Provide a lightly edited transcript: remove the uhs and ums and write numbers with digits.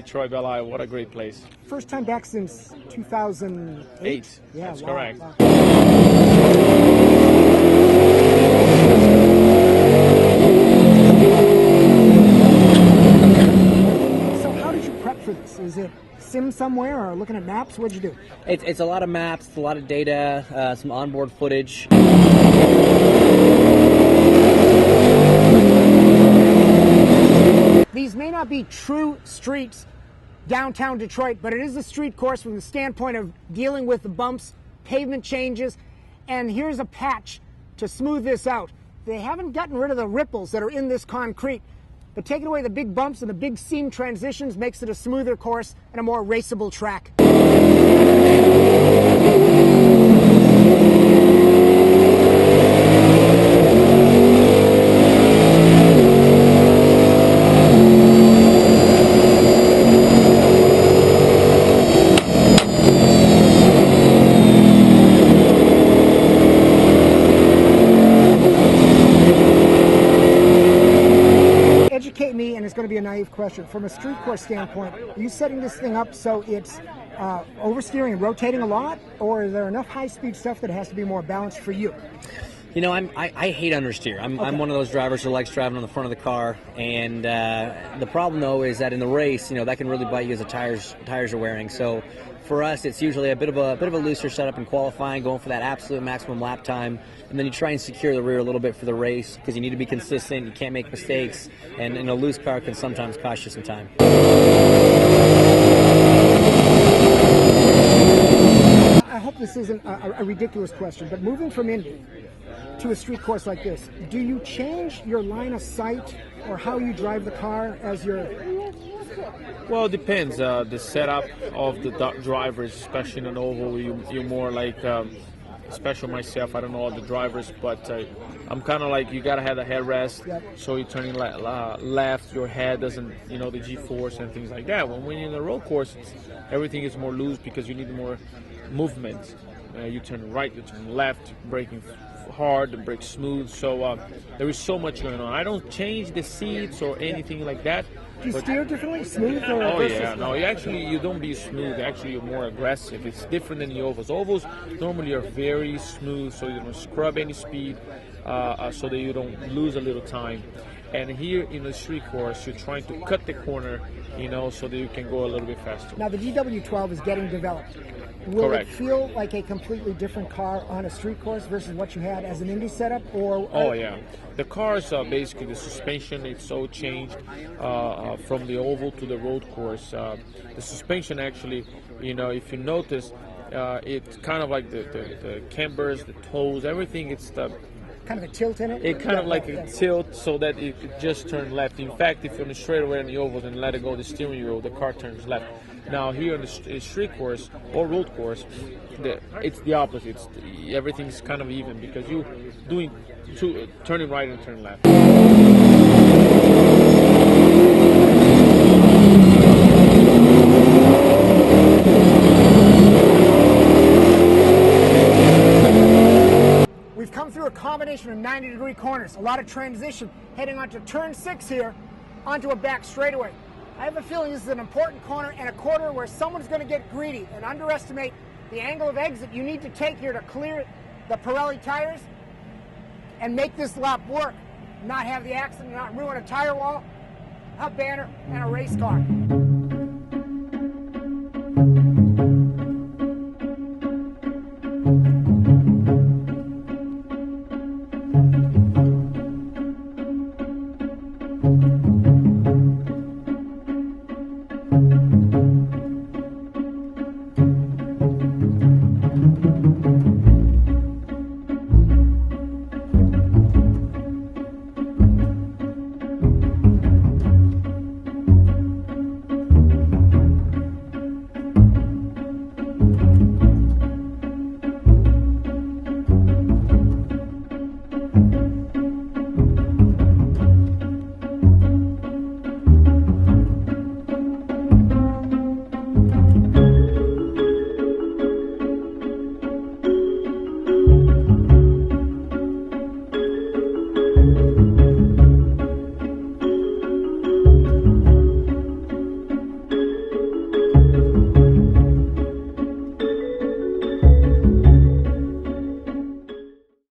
Detroit, Belle Isle. What a great place. First time back since 2008? Yeah, that's correct. Wow. So how did you prep for this? Is it sim somewhere or looking at maps? What'd you do? It's a lot of maps, a lot of data, some onboard footage. These may not be true streets downtown Detroit, but it is a street course from the standpoint of dealing with the bumps, pavement changes, and here's a patch to smooth this out. They haven't gotten rid of the ripples that are in this concrete, but taking away the big bumps and the big seam transitions makes it a smoother course and a more raceable track. Educate me, and it's going to be a naive question. From a street course standpoint, are you setting this thing up so it's oversteering and rotating a lot, or is there enough high-speed stuff that has to be more balanced for you? You know, I hate understeer. I'm one of those drivers who likes driving on the front of the car, and the problem though is that in the race, you know, that can really bite you as the tires are wearing. So for us, it's usually a bit of a looser setup in qualifying, going for that absolute maximum lap time, and then you try and secure the rear a little bit for the race because you need to be consistent. You can't make mistakes, and a loose car can sometimes cost you some time. I hope this isn't a ridiculous question, but moving from Indy to a street course like this, do you change your line of sight or how you drive the car as you're... Well, it depends. The setup of the drivers, especially in an oval, you're more like, especially myself, I don't know all the drivers, but I'm kind of like, you got to have a headrest, Yep. so you're turning left, your head doesn't, you know, the G-force and things like that. When you're in a road course, everything is more loose because you need more movement. You turn right, you turn left, braking hard, the brake smooth, so there is so much going on. I don't change the seats or anything like that. Do you steer differently, smooth or Oh versus? yeah, no, you don't be smooth, actually you're more aggressive. It's different than the ovals. Ovals normally are very smooth, so you don't scrub any speed, so that you don't lose a little time. And here in the street course, you're trying to cut the corner, you know, so that you can go a little bit faster. Now the GW12 is getting developed. Will Correct. it feel like a completely different car on a street course versus what you had as an Indy setup? Or Oh yeah, the cars basically the suspension. It's all changed from the oval to the road course. The suspension actually, you know, if you notice, it's kind of like the cambers, the toes, everything. It's the kind of a tilt in it? It kind of like a tilt so that it could just turn left. In fact, if you're on the straightaway in the ovals and let it go the steering wheel, the car turns left. Now here on the street course or road course, it's the opposite. Everything's kind of even because you're doing turning right and turning left. We've come through a combination of 90-degree corners, a lot of transition, heading onto turn 6 here, onto a back straightaway. I have a feeling this is an important corner and a corner where someone's going to get greedy and underestimate the angle of exit you need to take here to clear the Pirelli tires and make this lap work, not have the accident, not ruin a tire wall, a banner, and a race car.